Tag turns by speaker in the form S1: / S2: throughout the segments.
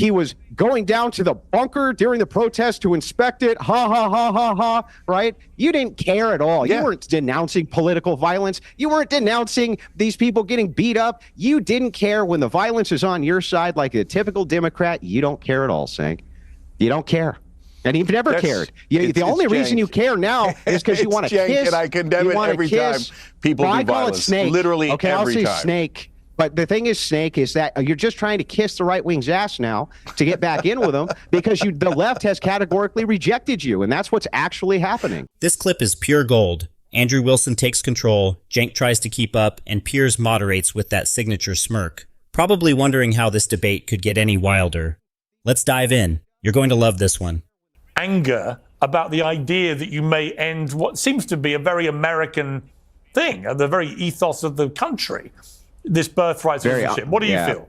S1: He was going down to the bunker during the protest to inspect it. Ha, ha, ha, ha, ha, right? You didn't care at all. Yeah. You weren't denouncing political violence. You weren't denouncing these people getting beat up. You didn't care when the violence is on your side like a typical Democrat. You don't care at all, Cenk. You don't care. And you've never cared. The only reason you care now is because you want to kiss.
S2: And I condemn it every time people do violence.
S1: I call it snake.
S2: Literally
S1: okay,
S2: every
S1: I'll say
S2: time.
S1: Snake. But the thing is, Snake, is that you're just trying to kiss the right wing's ass now to get back in with them because the left has categorically rejected you, and that's what's actually happening.
S3: This clip is pure gold. Andrew Wilson takes control, Cenk tries to keep up, and Piers moderates with that signature smirk, probably wondering how this debate could get any wilder. Let's dive in. You're going to love this one.
S4: Anger about the idea that you may end what seems to be a very American thing, the very ethos of the country. This birthright citizenship. What do you feel?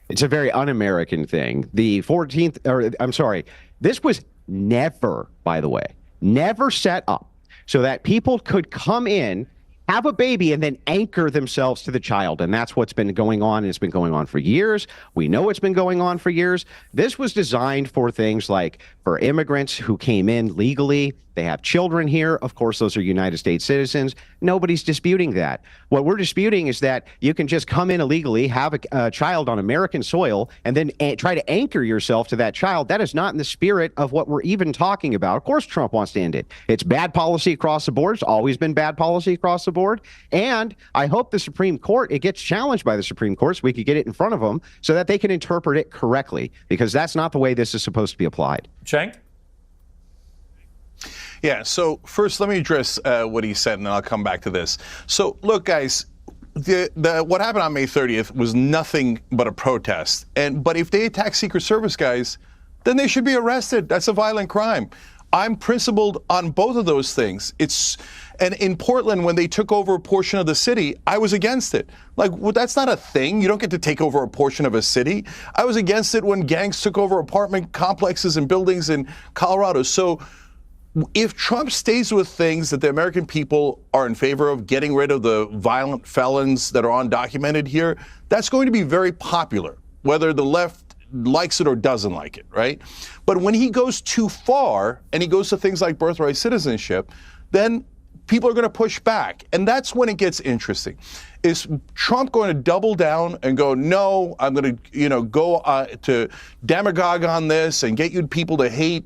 S1: It's a very un-American thing. The 14th, or I'm sorry, this was never, by the way, never set up so that people could come in, have a baby, and then anchor themselves to the child. And that's what's been going on. And it's been going on for years. We know it's been going on for years. This was designed for things like for immigrants who came in legally. They have children here. Of course, those are United States citizens. Nobody's disputing that. What we're disputing is that you can just come in illegally, have a child on American soil, and then try to anchor yourself to that child. That is not in the spirit of what we're even talking about. Of course, Trump wants to end it. It's bad policy across the board. It's always been bad policy across the board. And I hope the Supreme Court, it gets challenged by the Supreme Court so we could get it in front of them so that they can interpret it correctly, because that's not the way this is supposed to be applied.
S4: Cenk?
S2: Yeah, so first let me address what he said, and then I'll come back to this. So look, guys, what happened on May 30th was nothing but a protest. But if they attack Secret Service guys, then they should be arrested. That's a violent crime. I'm principled on both of those things. And in Portland, when they took over a portion of the city, I was against it. Like, well, that's not a thing. You don't get to take over a portion of a city. I was against it when gangs took over apartment complexes and buildings in Colorado. So if Trump stays with things that the American people are in favor of, getting rid of the violent felons that are undocumented here, that's going to be very popular, whether the left likes it or doesn't like it, right? But when he goes too far and he goes to things like birthright citizenship, then people are going to push back. And that's when it gets interesting. Is Trump going to double down and go, no, I'm going to, go to demagogue on this and get you people to hate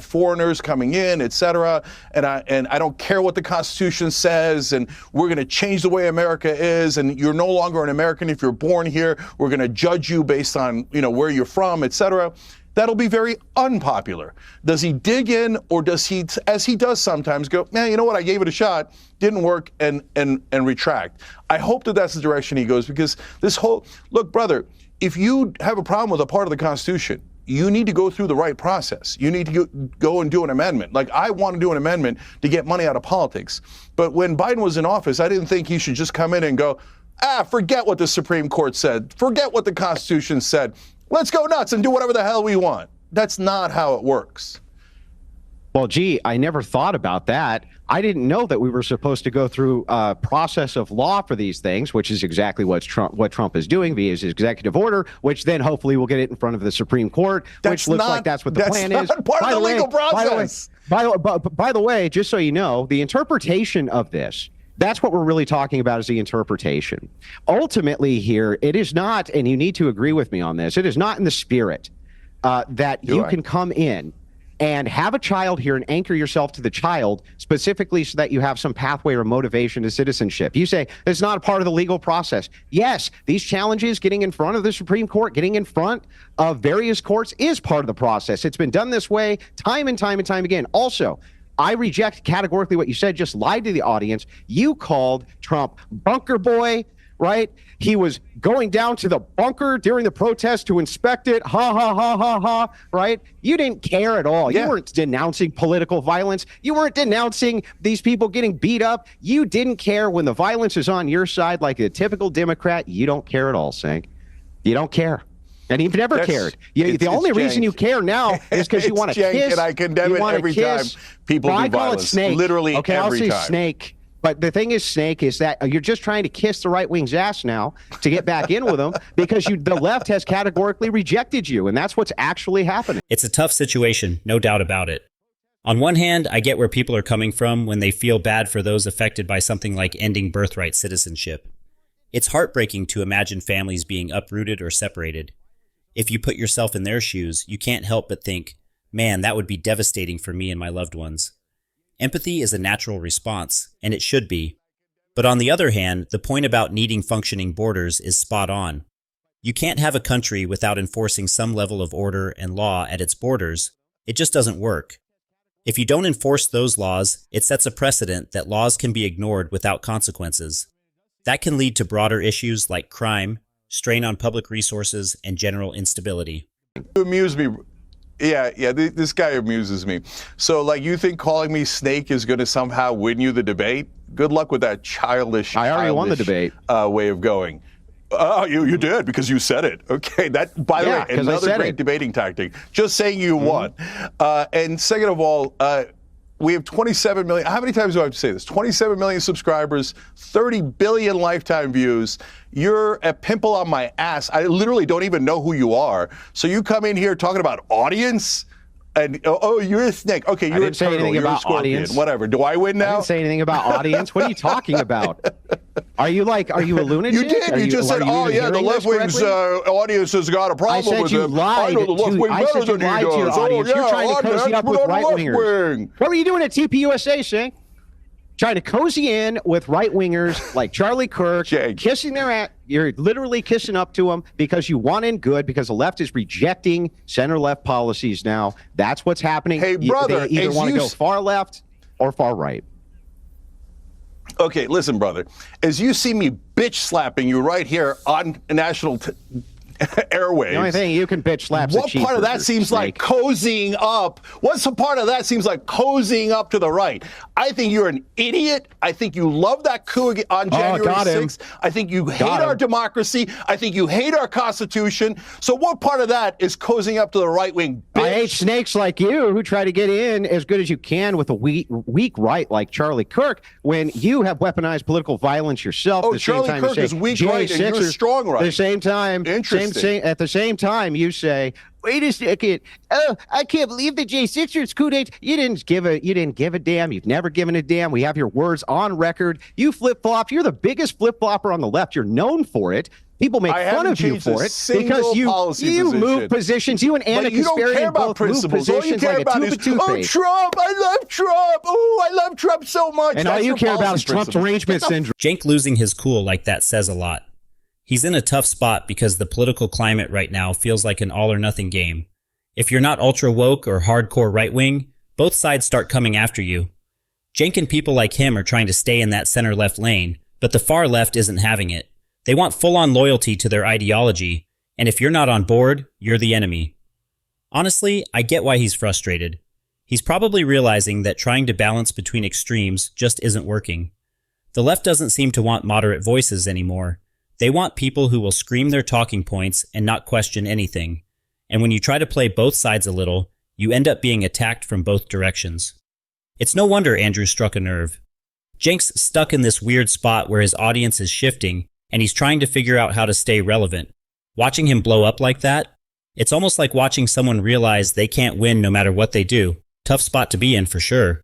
S2: foreigners coming in, et cetera, and I don't care what the Constitution says, and we're going to change the way America is, and you're no longer an American if you're born here. We're going to judge you based on, where you're from, et cetera. That'll be very unpopular. Does he dig in, or does he, as he does sometimes, go, man, you know what, I gave it a shot, didn't work, and retract? I hope that that's the direction he goes, because this whole, look, brother, if you have a problem with a part of the Constitution, you need to go through the right process. You need to go and do an amendment. Like, I want to do an amendment to get money out of politics. But when Biden was in office, I didn't think he should just come in and go, forget what the Supreme Court said. Forget what the Constitution said. Let's go nuts and do whatever the hell we want. That's not how it works.
S1: Well, gee, I never thought about that. I didn't know that we were supposed to go through a process of law for these things, which is exactly what Trump is doing via his executive order, which then hopefully will get it in front of the Supreme Court, which looks like that's what the plan is.
S2: That's part of the legal process.
S1: By the way, just so you know, the interpretation of this, that's what we're really talking about, is the interpretation. Ultimately here, it is not, and you need to agree with me on this, it is not in the spirit that you can come in and have a child here and anchor yourself to the child specifically so that you have some pathway or motivation to citizenship. You say it's not a part of the legal process. Yes, these challenges, getting in front of the Supreme Court, getting in front of various courts, is part of the process. It's been done this way time and time and time again. Also, I reject categorically what you said, just lied to the audience. You called Trump bunker boy, right? He was going down to the bunker during the protest to inspect it. Ha, ha, ha, ha, ha, right? You didn't care at all. Yeah. You weren't denouncing political violence. You weren't denouncing these people getting beat up. You didn't care when the violence is on your side like a typical Democrat. You don't care at all, Cenk. You don't care. And you've never cared. The only reason you care now is because you want to kiss.
S2: And I condemn it every time people do violence.
S1: Snake.
S2: Literally
S1: okay,
S2: every
S1: I'll say
S2: time.
S1: Snake. But the thing is, Snake, is that you're just trying to kiss the right wing's ass now to get back in with them because the left has categorically rejected you, and that's what's actually happening.
S3: It's a tough situation, no doubt about it. On one hand, I get where people are coming from when they feel bad for those affected by something like ending birthright citizenship. It's heartbreaking to imagine families being uprooted or separated. If you put yourself in their shoes, you can't help but think, man, that would be devastating for me and my loved ones. Empathy is a natural response, and it should be. But on the other hand, the point about needing functioning borders is spot on. You can't have a country without enforcing some level of order and law at its borders. It just doesn't work. If you don't enforce those laws, it sets a precedent that laws can be ignored without consequences. That can lead to broader issues like crime, strain on public resources, and general instability.
S2: You amuse me. Yeah, this guy amuses me. So, like, you think calling me Snake is going to somehow win you the debate? Good luck with that childish.
S1: I already won the debate.
S2: Way of going. Oh, you did because you said it. Okay, that, by the way, another great debating tactic. Just saying you won. And second of all, we have 27 million. How many times do I have to say this? 27 million subscribers, 30 billion lifetime views. You're a pimple on my ass. I literally don't even know who you are. So you come in here talking about audience? And you're a snake. Okay, you're a turtle. You're a scorpion. Audience. Whatever. Do I win now?
S1: I didn't say anything about audience. What are you talking about? Are you a lunatic?
S2: You did. You just said, the left wing's audience has got a problem with it.
S1: I know the left wing better than he does. You're trying to cozy up with right wingers. What were you doing at TPUSA, Sink? Trying to cozy in with right-wingers like Charlie Kirk, kissing their ass. You're literally kissing up to them because you want in good, because the left is rejecting center-left policies now. That's what's happening.
S2: Hey, brother,
S1: they either want to go far left or far right.
S2: Okay, listen, brother. As you see me bitch slapping you right here on national airwaves.
S1: The only thing you can bitch slap.
S2: What part of that seems like cozying up? What's the part of that seems like cozying up to the right? I think you're an idiot. I think you love that coup on January 6th. I think you hate our democracy. I think you hate our Constitution. So what part of that is cozying up to the right wing? Bitch?
S1: I hate snakes like you who try to get in as good as you can with a weak right like Charlie Kirk when you have weaponized political violence yourself.
S2: Oh, Charlie Kirk is weak right and you're strong right.
S1: At the same time, at the same time, you say, "Wait a second! Oh, I can't believe the J6ers coup d'etat. You didn't give a damn. You've never given a damn. We have your words on record. You flip-flop. You're the biggest flip-flopper on the left. You're known for it. People make fun of you for it because you move positions. You and Anna Kasparian both move positions like a tube of toothpaste.
S2: Trump! I love Trump! Oh, I love Trump so much.
S1: And all you care about is Trump's derangement syndrome."
S3: Cenk losing his cool like that says a lot. He's in a tough spot because the political climate right now feels like an all-or-nothing game. If you're not ultra-woke or hardcore right-wing, both sides start coming after you. Cenk and people like him are trying to stay in that center-left lane, but the far left isn't having it. They want full-on loyalty to their ideology, and if you're not on board, you're the enemy. Honestly, I get why he's frustrated. He's probably realizing that trying to balance between extremes just isn't working. The left doesn't seem to want moderate voices anymore. They want people who will scream their talking points and not question anything. And when you try to play both sides a little, you end up being attacked from both directions. It's no wonder Andrew struck a nerve. Cenk's stuck in this weird spot where his audience is shifting, and he's trying to figure out how to stay relevant. Watching him blow up like that, it's almost like watching someone realize they can't win no matter what they do. Tough spot to be in for sure.